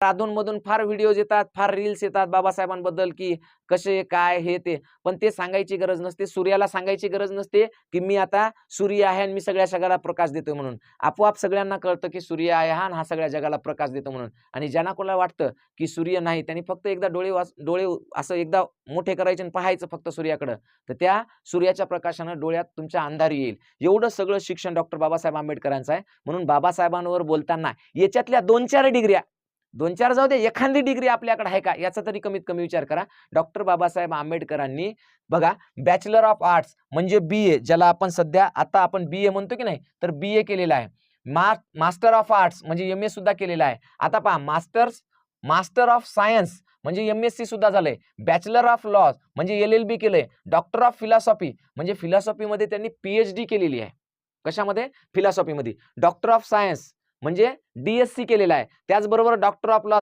अधूनमधून फार व्हिडिओज येतात, फार रील्स येतात बाबासाहेबांबद्दल, की कसे काय हे ते, पण ते सांगायची गरज नसते. सूर्याला सांगायची गरज नसते की मी आता सूर्य आहे आणि मी सगळ्या जगाला प्रकाश देतोय म्हणून. आपोआप सगळ्यांना कळतं की सूर्य आहे हा आणि हा सगळ्या जगाला प्रकाश देतो म्हणून. आणि ज्यांना कोणाला वाटतं की सूर्य नाही, त्यांनी फक्त एकदा डोळे असं एकदा मोठे करायचे आणि पाहायचं फक्त सूर्याकडं, तर त्या सूर्याच्या प्रकाशानं डोळ्यात तुमच्या अंधार येईल. एवढं सगळं शिक्षण डॉक्टर बाबासाहेब आंबेडकरांचं आहे. म्हणून बाबासाहेबांवर बोलताना याच्यातल्या 2-4 डिग्र्या, 2-4 जाऊ दे, एखादी डिग्री आपल्याकडे आहे का याचा तरी कमीत कमी विचार करा. डॉक्टर बाबासाहेब आंबेडकरांनी बघा, बॅचलर ऑफ आर्ट्स म्हणजे BA, ज्याला आपण सध्या आता आपण BA म्हणतो की नाही, तर BA केलेला आहे. मास्टर ऑफ आर्ट्स म्हणजे MA सुद्धा केलेला आहे. आता पहा, मास्टर ऑफ सायन्स म्हणजे MSc सुद्धा झालंय. बॅचलर ऑफ लॉ म्हणजे LLB केलंय. डॉक्टर ऑफ फिलॉसॉफी म्हणजे फिलॉसॉफीमध्ये त्यांनी PhD केलेली आहे. कशामध्ये? फिलॉसॉफीमध्ये. डॉक्टर ऑफ सायन्स म्हणजे DSc केलेला आहे. त्याचबरोबर डॉक्टर ऑफ लॉ